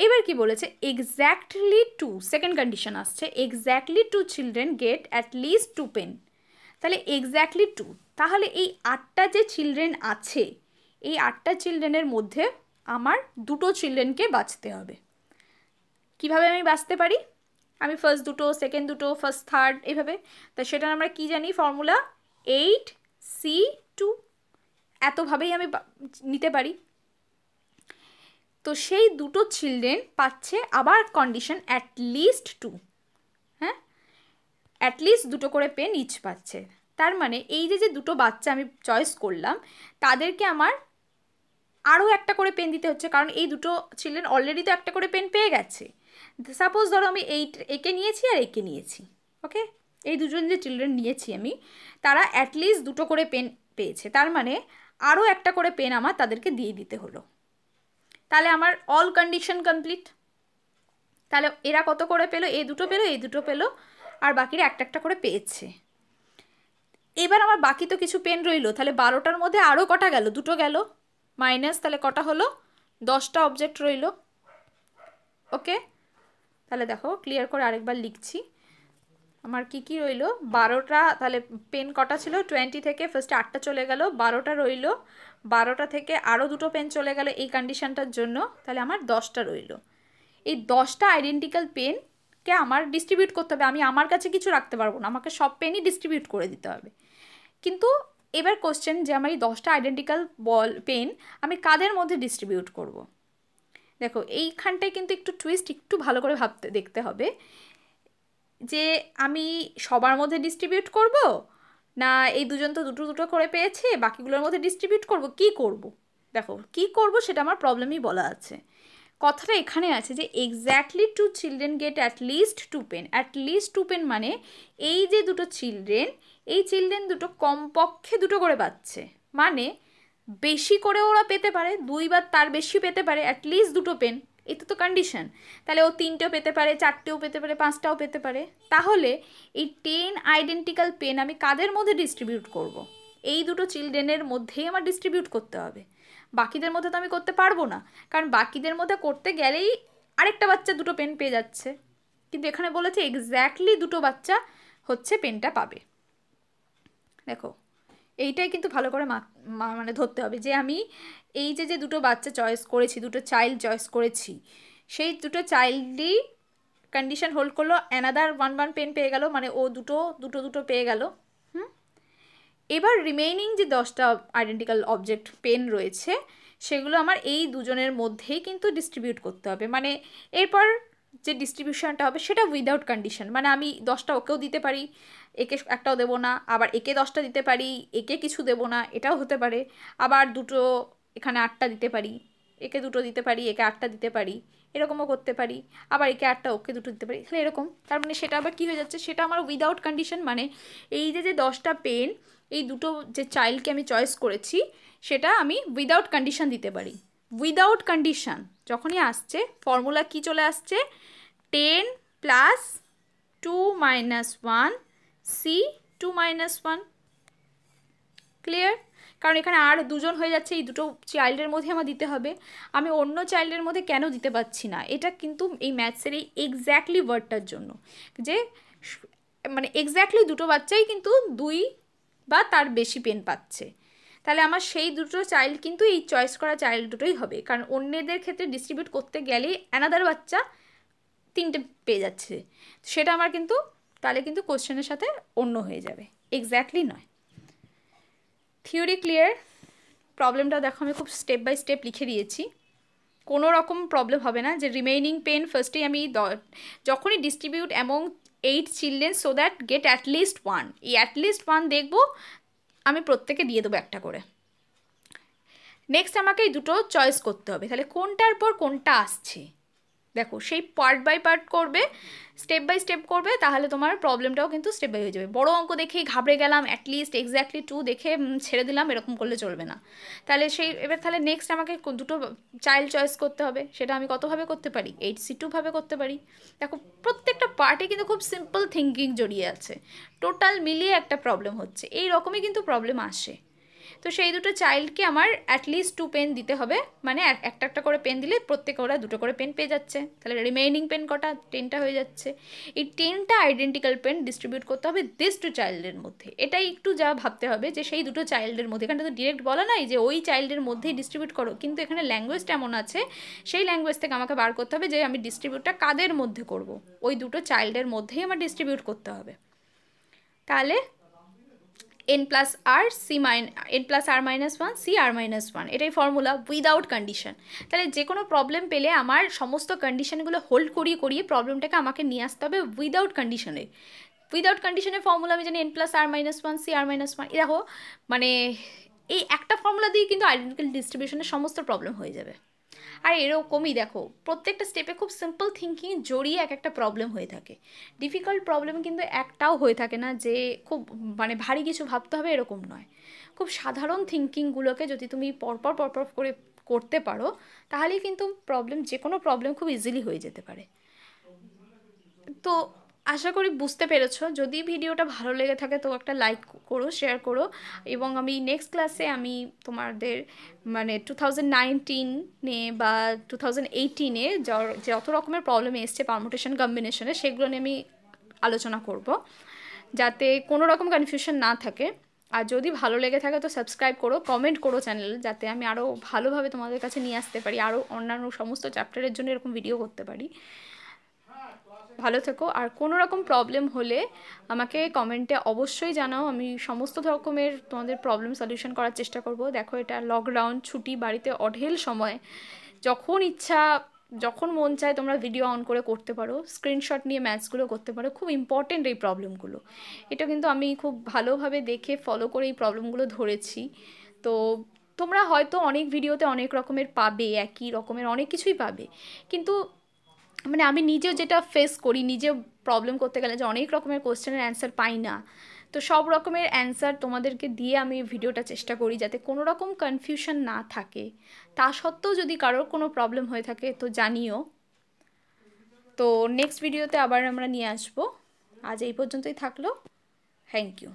এবার কি বলেছে, এক্স্যাক্টলি 2, সেকেন্ড কন্ডিশন আসছে, exactly 2 children get at least 2 pen. তাহলে এক্স্যাক্টলি 2, তাহলে এই 8টা যে চিলড্রেন আছে, এই 8টা চিলড্রেনের মধ্যে আমার 2টো চিলড্রেনকে বাঁচতে হবে। কিভাবে আমি বাঁচতে পারি, আমি ফার্স্ট 2টো, সেকেন্ড 2টো, ফার্স্ট থার্ড, এইভাবে। তা সেটা আমরা কি জানি ফর্মুলা, 8c2, এতভাবেই আমি নিতে পারি। তো সেই 2টো চিলড্রেন পাচ্ছে আবার কন্ডিশন অ্যাটলিস্ট 2, হ্যাঁ, অ্যাটলিস্ট 2টো করে পেন ইচ পাচ্ছে। তার মানে এই যে 2টো বাচ্চা আমি চয়েস করলাম, তাদেরকে আমার আরও একটা করে পেন দিতে হচ্ছে, কারণ এই 2টো চিলড্রেন অলরেডি তো একটা করে পেন পেয়ে গেছে। সাপোজ ধরো আমি একে নিয়েছি আর একে নিয়েছি, ওকে, এই দুজন যে চিলড্রেন নিয়েছি আমি, তারা অ্যাটলিস্ট দুটো করে পেন পেয়েছে, তার মানে আরও একটা করে পেন আমার তাদেরকে দিয়ে দিতে হলো। তাহলে আমার অল কন্ডিশন কমপ্লিট। তাহলে এরা কত করে পেলো? এই দুটো পেলো, এই দুটো পেলো, আর বাকিরা একটা একটা করে পেয়েছে। এবার আমার বাকি তো কিছু পেন রইলো, তাহলে 12টার মধ্যে আরও কটা গেল? দুটো গেল, মাইনাস, তাহলে কটা হলো? 10টা অবজেক্ট রইলো। ওকে, তাহলে দেখো ক্লিয়ার করে আরেকবার লিখছি। আমার কি কি রইলো? 12টা, তাহলে পেন কটা ছিল? 20 থেকে ফার্স্টে 8টা চলে গেল, 12টা রইলো, 12টা থেকে আরও দুটো পেন চলে গেল এই কন্ডিশনটার জন্য, তাহলে আমার 10টা রইলো। এই 10টা আইডেন্টিক্যাল পেনকে আমার ডিস্ট্রিবিউট করতে হবে। আমি আমার কাছে কিছু রাখতে পারবো না, আমাকে সব পেনই ডিস্ট্রিবিউট করে দিতে হবে। কিন্তু এবার কোশ্চেন যে আমার এই 10টা আইডেন্টিক্যাল পেন আমি কাদের মধ্যে ডিস্ট্রিবিউট করব? দেখো এইখানটায় কিন্তু একটু টুইস্ট, একটু ভালো করে দেখতে হবে যে আমি সবার মধ্যে ডিস্ট্রিবিউট করব, না এই দুজন তো দুটো দুটো করে পেয়েছে বাকিগুলোর মধ্যে ডিস্ট্রিবিউট করব, কি করব? দেখো কি করব সেটা আমার প্রবলেমই বলা আছে। কথাটা এখানে আছে যে exactly 2 children get at least 2 pen. At least 2 pen মানে এই যে দুটো চিলড্রেন, এই চিলড্রেন দুটো কমপক্ষে দুটো করে পাচ্ছে, মানে বেশি করে ওরা পেতে পারে, 2 বা তার বেশি পেতে পারে, অ্যাটলিস্ট দুটো পেন, এটা তো কন্ডিশন। তাহলে ও 3টেও পেতে পারে, 4টেও পেতে পারে, 5টাও পেতে পারে। তাহলে এই 10 আইডেন্টিক্যাল পেন আমি কাদের মধ্যে ডিস্ট্রিবিউট করব? এই দুটো চিলড্রেনের মধ্যেই আমার ডিস্ট্রিবিউট করতে হবে, বাকিদের মধ্যে তো আমি করতে পারবো না, কারণ বাকিদের মধ্যে করতে গেলেই আরেকটা বাচ্চা দুটো পেন পেয়ে যাচ্ছে। কিন্তু এখানে বলেছে এক্স্যাক্টলি দুটো বাচ্চা হচ্ছে পেনটা পাবে। দেখো এইটাই কিন্তু ভালো করে মানে ধরতে হবে যে আমি এই যে দুটো বাচ্চা চয়েস করেছি, দুটো চাইল্ড চয়েস করেছি, সেই দুটো চাইল্ডই কন্ডিশন হোল্ড করলো, অ্যানাদার 1 পেন পেয়ে গেল, মানে ও দুটো দুটো দুটো পেয়ে গেল। এবার রিমেইনিং যে 10টা আইডেন্টিক্যাল অবজেক্ট পেন রয়েছে সেগুলো আমার এই দুজনের মধ্যেই কিন্তু ডিস্ট্রিবিউট করতে হবে। মানে এরপর যে ডিস্ট্রিবিউশনটা হবে সেটা উইদাউট কন্ডিশন, মানে আমি 10টা ওকেও দিতে পারি, একে একটাও দেবো না, আবার একে 10টা দিতে পারি, একে কিছু দেবো না, এটাও হতে পারে। আবার দুটো এখানে 8টা দিতে পারি, একে দুটো দিতে পারি, একে 8টা দিতে পারি, এরকমও করতে পারি। আবার একে 8টা ওকে দুটো দিতে পারি, তাহলে এরকম। তার মানে সেটা আবার কী হয়ে যাচ্ছে? সেটা আমার উইদাউট কন্ডিশন, মানে এই যে 10টা পেন এই দুটো যে চাইল্ডকে আমি চয়েস করেছি সেটা আমি উইদাউট কন্ডিশন দিতে পারি। উইদাউট কন্ডিশন যখনই আসছে ফর্মুলা কি চলে আসছে? 10 plus 2 minus 1 C 2 minus 1। Clear? কারণ এখানে আর দুজন হয়ে যাচ্ছে, এই দুটো চাইল্ডের মধ্যে আমার দিতে হবে, আমি অন্য চাইল্ডের মধ্যে কেন দিতে পারছি না? এটা কিন্তু এই ম্যাথসের এই এক্স্যাক্টলি ওয়ার্ডটার জন্য, যে মানে এক্স্যাক্টলি দুটো বাচ্চাই কিন্তু 2 বা তার বেশি পেন পাচ্ছে। তাহলে আমার সেই দুটো চাইল্ড কিন্তু এই চয়েস করা চাইল্ড দুটোই হবে, কারণ অন্যদের ক্ষেত্রে ডিস্ট্রিবিউট করতে গেলেই অ্যানাদার বাচ্চা 3টে পেয়ে যাচ্ছে, সেটা আমার কিন্তু তাহলে কিন্তু কোশ্চেনের সাথে অন্য হয়ে যাবে, এক্স্যাক্টলি নয়। Theory clear? প্রবলেমটা দেখো আমি খুব স্টেপ বাই স্টেপ লিখে দিয়েছি, কোনো রকম প্রবলেম হবে না। যে রিমেইনিং পেন ফার্স্টেই আমি যখনই distribute among 8 children so that get at least 1, এই অ্যাটলিস্ট 1 দেখবো আমি প্রত্যেকে দিয়ে দেবো একটা করে। নেক্সট আমাকে এই দুটো চয়েস করতে হবে, তাহলে কোনটার পর কোনটা আসছে দেখো সেই পার্ট বাই পার্ট করবে, স্টেপ বাই স্টেপ করবে, তাহলে তোমার প্রবলেমটাও কিন্তু স্টেপ বাই হয়ে যাবে। বড় অঙ্ক দেখেই ঘাবড়ে গেলাম, অ্যাটলিস্ট এক্স্যাক্টলি 2 দেখে ছেড়ে দিলাম, এরকম করলে চলবে না। তাহলে এবার তাহলে নেক্সট আমাকে দুটো চাইল্ড চয়েস করতে হবে, সেটা আমি কতভাবে করতে পারি? 8C2 ভাবে করতে পারি। দেখো প্রত্যেকটা পার্টে কিন্তু খুব সিম্পল থিঙ্কিং জড়িয়ে আছে, টোটাল মিলিয়ে একটা প্রবলেম হচ্ছে, এই রকমই কিন্তু প্রবলেম আসে। তো সেই দুটো চাইল্ডকে আমার অ্যাটলিস্ট 2 পেন দিতে হবে, মানে একটা একটা করে পেন দিলে প্রত্যেকে ওরা দুটো করে পেন পেয়ে যাচ্ছে, তাহলে রিমেইনিং পেন কটা? 10টা হয়ে যাচ্ছে। এই 10টা আইডেন্টিক্যাল পেন ডিস্ট্রিবিউট করতে হবে দিস টু চাইল্ডের মধ্যে। এটাই একটু যা ভাবতে হবে যে সেই দুটো চাইল্ডের মধ্যে, এখানে তো ডিরেক্ট বলা নাই যে ওই চাইল্ডের মধ্যেই ডিস্ট্রিবিউট করো, কিন্তু এখানে ল্যাঙ্গুয়েজটা এমন আছে সেই ল্যাঙ্গুয়েজ থেকে আমাকে বার করতে হবে যে আমি ডিস্ট্রিবিউটটা কাদের মধ্যে করব, ওই দুটো চাইল্ডের মধ্যেই আমার ডিস্ট্রিবিউট করতে হবে। তাহলে n plus r minus 1 c r minus 1 এটাই ফর্মুলা উইদাউট কন্ডিশন। তাহলে যে কোনো প্রবলেম পেলে আমার সমস্ত কন্ডিশনগুলো হোল্ড করিয়ে করিয়ে প্রবলেমটাকে আমাকে নিয়ে আসতে হবে উইদাউট কন্ডিশনে। উইদাউট কন্ডিশনের ফর্মুলা আমি জানি n plus r minus 1 c r minus 1। দেখো মানে এই একটা ফর্মুলা দিয়ে কিন্তু আইডেন্টিক্যাল ডিস্ট্রিবিউশনের সমস্ত প্রবলেম হয়ে যাবে। আর এরকমই দেখো প্রত্যেকটা স্টেপে খুব সিম্পল থিঙ্কিং জড়িয়ে এক একটা প্রবলেম হয়ে থাকে। ডিফিকাল্ট প্রবলেম কিন্তু একটাও হয়ে থাকে না যে খুব মানে ভারী কিছু ভাবতে হবে এরকম নয়। খুব সাধারণ থিঙ্কিংগুলোকে যদি তুমি পরপর পরপর করে করতে পারো তাহলেই কিন্তু প্রবলেম, যে কোনো প্রবলেম খুব ইজিলি হয়ে যেতে পারে। তো আশা করি বুঝতে পেরেছো। যদি ভিডিওটা ভালো লেগে থাকে তো একটা লাইক করো, শেয়ার করো, এবং আমি নেক্সট ক্লাসে আমি তোমাদের মানে 2019-এ বা 2018-এ যত রকমের প্রবলেম এসছে পারমুটেশন কম্বিনেশনে সেগুলো নিয়ে আমি আলোচনা করব, যাতে কোনো রকম কনফিউশন না থাকে। আর যদি ভালো লেগে থাকে তো সাবস্ক্রাইব করো, কমেন্ট করো চ্যানেল, যাতে আমি আরও ভালোভাবে তোমাদের কাছে নিয়ে আসতে পারি, আরও অন্যান্য সমস্ত চ্যাপ্টারের জন্য এরকম ভিডিও করতে পারি। ভালো থেকো। আর কোনো রকম প্রবলেম হলে আমাকে কমেন্টে অবশ্যই জানাও, আমি সমস্ত রকমের তোমাদের প্রবলেম সলিউশন করার চেষ্টা করব। দেখো এটা লকডাউন, ছুটি, বাড়িতে অঢেল সময়, যখন ইচ্ছা যখন মন চায় তোমরা ভিডিও অন করে করতে পারো, স্ক্রিনশট নিয়ে ম্যাথসগুলো করতে পারো। খুব ইম্পর্টেন্ট এই প্রবলেমগুলো, এটা কিন্তু আমি খুব ভালোভাবে দেখে ফলো করে এই প্রবলেমগুলো ধরেছি। তো তোমরা হয়তো অনেক ভিডিওতে অনেক রকমের পাবে, একই রকমের অনেক কিছুই পাবে, কিন্তু মানে আমি নিজেও যেটা ফেস করি, নিজে প্রবলেম করতে গেলে যে অনেক রকমের কোশ্চেনের অ্যান্সার পাই না, তো সব রকমের অ্যান্সার তোমাদেরকে দিয়ে আমি ভিডিওটা চেষ্টা করি যাতে কোনো রকম কনফিউশন না থাকে। তা সত্ত্বেও যদি কারোর কোনো প্রবলেম হয়ে থাকে তো জানিও। তো নেক্সট ভিডিওতে আবার আমরা নিয়ে আসবো। আজ এই পর্যন্তই থাকলো। Thank you.